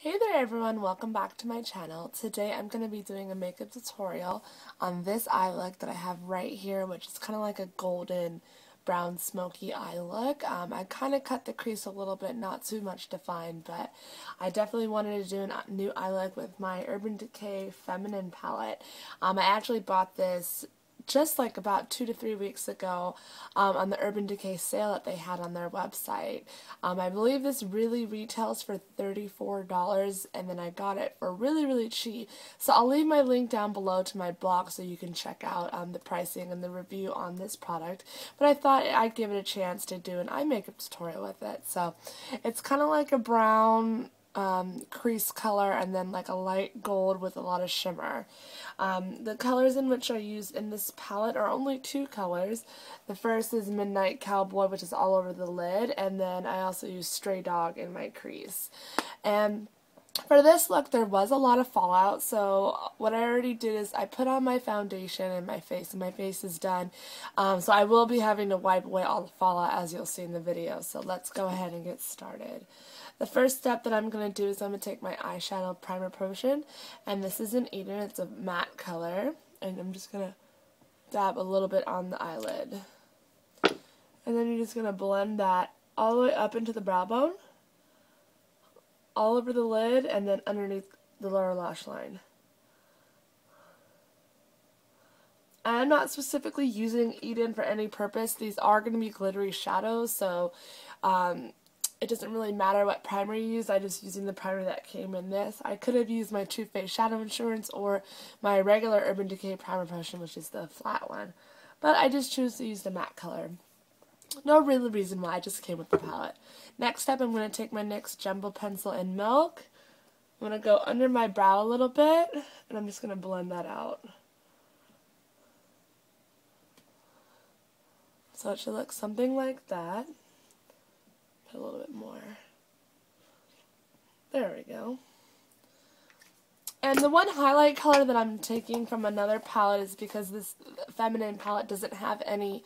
Hey there everyone, welcome back to my channel. Today I'm going to be doing a makeup tutorial on this eye look that I have right here, which is kind of like a golden brown smoky eye look. I kind of cut the crease a little bit, not too much defined, but I definitely wanted to do a new eye look with my Urban Decay Feminine palette. I actually bought this just like about 2 to 3 weeks ago on the Urban Decay sale that they had on their website. I believe this really retails for $34 and then I got it for really cheap. So I'll leave my link down below to my blog so you can check out the pricing and the review on this product. But I thought I'd give it a chance to do an eye makeup tutorial with it. So it's kind of like a brown crease color and then like a light gold with a lot of shimmer. The colors in which I used in this palette are only two colors. The first is Midnight Cowboy, which is all over the lid, and then I also used Stray Dog in my crease. And for this look, there was a lot of fallout, so what I already did is I put on my foundation and my face is done. So I will be having to wipe away all the fallout as you'll see in the video, so let's go ahead and get started. The first step that I'm going to do is I'm going to take my eyeshadow primer potion, and this is an Eden, it's a matte color, and I'm just going to dab a little bit on the eyelid. And then you're just going to blend that all the way up into the brow bone, all over the lid, and then underneath the lower lash line. I'm not specifically using Eden for any purpose. These are going to be glittery shadows, so it doesn't really matter what primer you use. I'm just using the primer that came in this. I could have used my Too Faced Shadow Insurance or my regular Urban Decay Primer Potion, which is the flat one. But I just choose to use the matte color. No real reason why, I just came with the palette. Next step, I'm going to take my NYX Jumbo Pencil in Milk. I'm going to go under my brow a little bit, and I'm just going to blend that out. So it should look something like that. Put a little bit more. There we go. And the one highlight color that I'm taking from another palette is because this feminine palette doesn't have any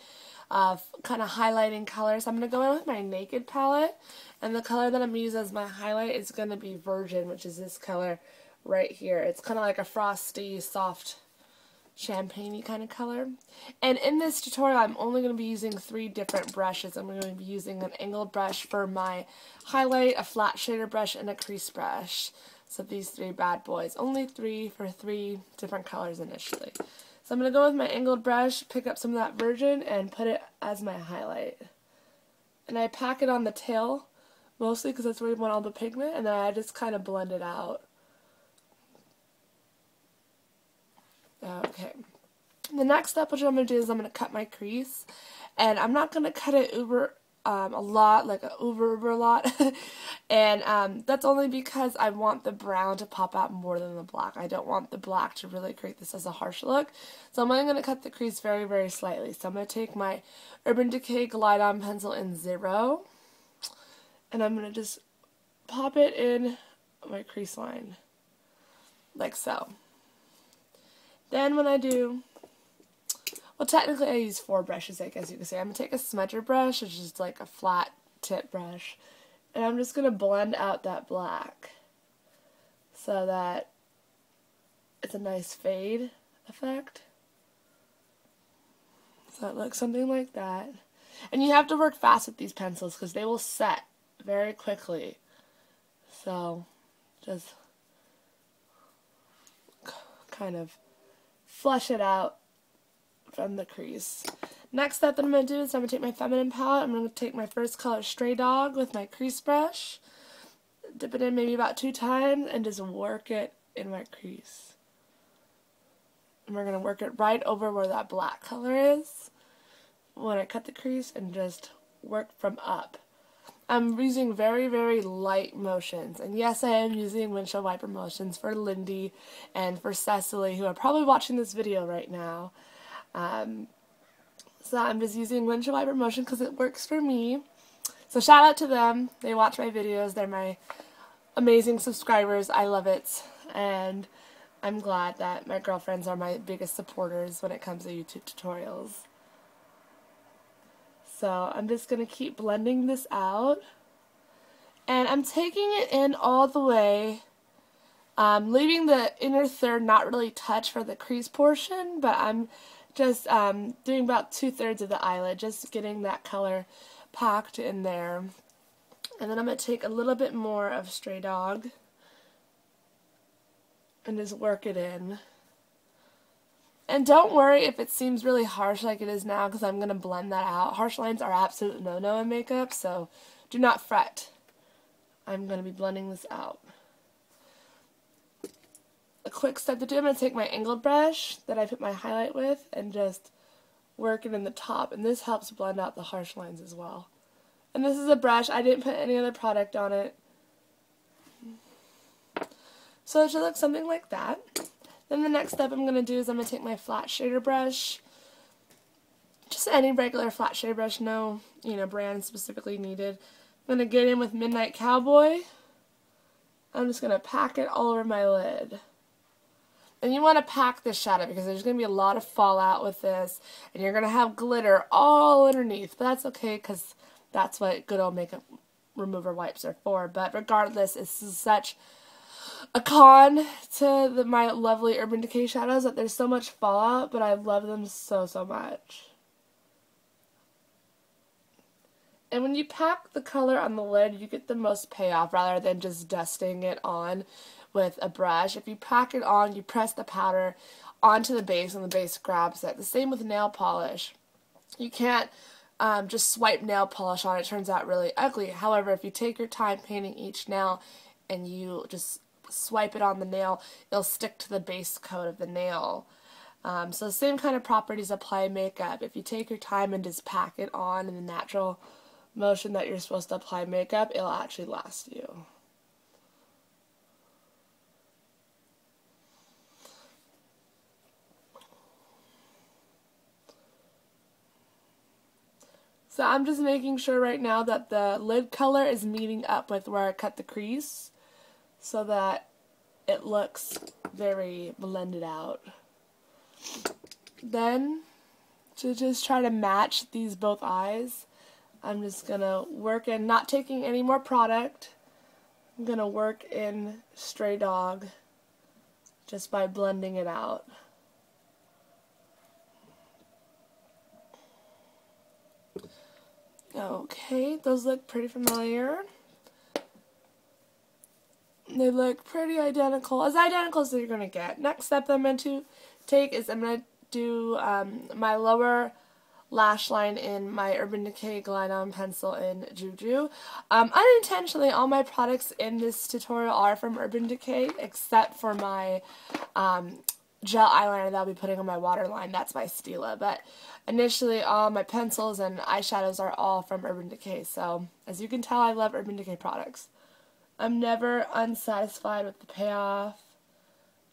kind of highlighting colors. I'm going to go in with my Naked palette, and the color that I'm going to use as my highlight is going to be Virgin, which is this color right here. It's kind of like a frosty, soft, champagne-y kind of color. And in this tutorial, I'm only going to be using 3 different brushes. I'm going to be using an angled brush for my highlight, a flat shader brush, and a crease brush. So these 3 bad boys. Only 3 for 3 different colors initially. So I'm going to go with my angled brush, pick up some of that Virgin, and put it as my highlight. And I pack it on the tail, mostly because that's where you want all the pigment, and then I just kind of blend it out. Okay. The next step, which I'm going to do, is I'm going to cut my crease. And I'm not going to cut it a lot, like a lot. And that's only because I want the brown to pop out more than the black. I don't want the black to really create this as a harsh look. So I'm only going to cut the crease very slightly. So I'm going to take my Urban Decay Glide On pencil in 0. And I'm going to just pop it in my crease line. Like so. Then when I do, well, technically I use 4 brushes, I guess you could say. I'm going to take a smudger brush, which is like a flat tip brush, and I'm just going to blend out that black so that it's a nice fade effect. So it looks something like that. And you have to work fast with these pencils because they will set very quickly. So just kind of flush it out from the crease. Next step that I'm going to do is I'm going to take my feminine palette. I'm going to take my first color, Stray Dog, with my crease brush, dip it in maybe about 2 times, and just work it in my crease. And we're going to work it right over where that black color is when I cut the crease, and just work from up. I'm using very light motions, and yes, I am using windshield wiper motions for Lindy and for Cecily, who are probably watching this video right now. So I'm just using windshield wiper motion because it works for me. So shout out to them. They watch my videos. They're my amazing subscribers. I love it, and I'm glad that my girlfriends are my biggest supporters when it comes to YouTube tutorials. So I'm just going to keep blending this out. And I'm taking it in all the way, leaving the inner third not really touched for the crease portion, but I'm just doing about 2/3 of the eyelid, just getting that color packed in there. And then I'm going to take a little bit more of Stray Dog and just work it in. And don't worry if it seems really harsh like it is now, because I'm going to blend that out. Harsh lines are absolute no-no in makeup, so do not fret. I'm going to be blending this out. A quick step to do, I'm going to take my angled brush that I put my highlight with and just work it in the top. And this helps blend out the harsh lines as well. And this is a brush. I didn't put any other product on it. So it should look something like that. Then the next step I'm going to do is I'm going to take my flat shader brush. Just any regular flat shader brush, no brand specifically needed. I'm going to get in with Midnight Cowboy. I'm just going to pack it all over my lid. And you want to pack this shadow because there's going to be a lot of fallout with this. And you're going to have glitter all underneath. But that's okay because that's what good old makeup remover wipes are for. But regardless, this is such a con to my lovely Urban Decay shadows that there's so much fallout. But I love them so, so much. And when you pack the color on the lid, you get the most payoff rather than just dusting it on with a brush. If you pack it on, you press the powder onto the base and the base grabs it. The same with nail polish. You can't just swipe nail polish on it. It turns out really ugly. However, if you take your time painting each nail and you just swipe it on the nail, it'll stick to the base coat of the nail. So the same kind of properties apply in makeup. If you take your time and just pack it on in the natural motion that you're supposed to apply makeup, it'll actually last you. So I'm just making sure right now that the lid color is meeting up with where I cut the crease so that it looks very blended out. Then, to just try to match these both eyes, I'm just going to work in, not taking any more product, I'm going to work in Stray Dog just by blending it out. Okay, those look pretty familiar. They look pretty identical, as you're going to get. Next step I'm going to take is I'm going to do my lower lash line in my Urban Decay Glide On pencil in Juju. Unintentionally, all my products in this tutorial are from Urban Decay, except for my gel eyeliner that I'll be putting on my waterline. That's my Stila. But initially, all my pencils and eyeshadows are all from Urban Decay. So, as you can tell, I love Urban Decay products. I'm never unsatisfied with the payoff,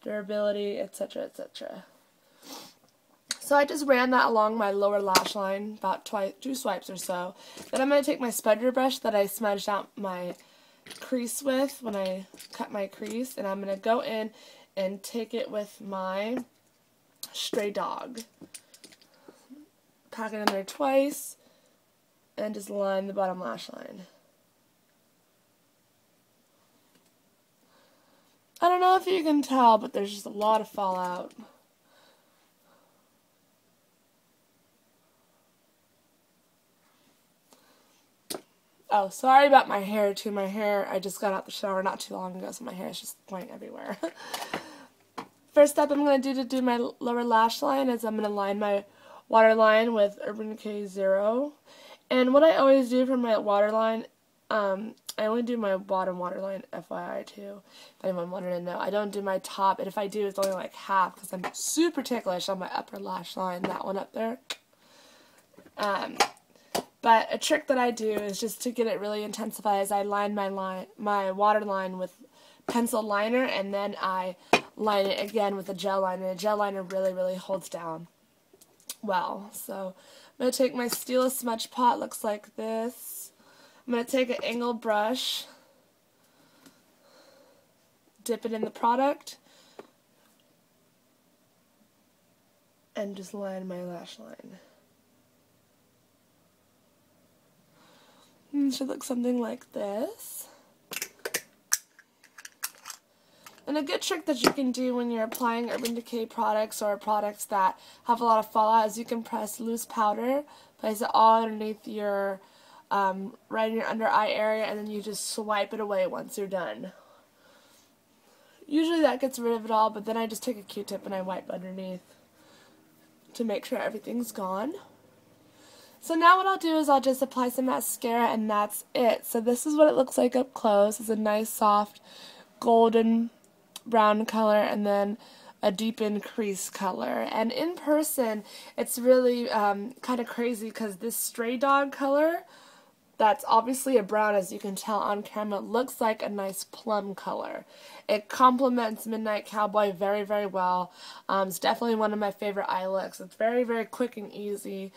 durability, etc., etc. So I just ran that along my lower lash line, about 2 swipes or so. Then I'm going to take my spudger brush that I smudged out my crease with when I cut my crease, and I'm going to go in and take it with my Stray Dog. Pack it in there twice, and just line the bottom lash line. I don't know if you can tell, but there's just a lot of fallout. Oh, sorry about my hair, too. My hair, I just got out the shower not too long ago, so my hair is just going everywhere. First step I'm going to do my lower lash line is I'm going to line my waterline with Urban Decay Zero. And what I always do for my waterline, I only do my bottom waterline, FYI, too, if anyone wanted to know. I don't do my top, and if I do, it's only like half, because I'm super ticklish on my upper lash line, that one up there. But a trick that I do is just to get it really intensified is I line my waterline with pencil liner, and then I line it again with a gel liner. A gel liner really, really holds down well. So I'm going to take my Stila smudge pot, looks like this. I'm going to take an angled brush, dip it in the product, and just line my lash line. It should look something like this. And a good trick that you can do when you're applying Urban Decay products or products that have a lot of fallout is you can press loose powder, place it all underneath your, right in your under eye area, and then you just swipe it away once you're done. Usually that gets rid of it all, but then I just take a Q-tip and I wipe underneath to make sure everything's gone. So now what I'll do is I'll just apply some mascara and that's it. So this is what it looks like up close. It's a nice soft golden brown color and then a deepened crease color. And in person it's really kind of crazy because this stray dog color, that's obviously a brown as you can tell on camera, looks like a nice plum color. It complements Midnight Cowboy very, very well. It's definitely one of my favorite eye looks. It's very, very quick and easy.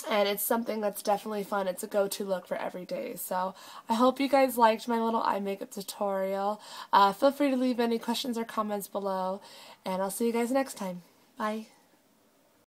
And it's something that's definitely fun. It's a go-to look for every day. So I hope you guys liked my little eye makeup tutorial. Feel free to leave any questions or comments below. And I'll see you guys next time. Bye.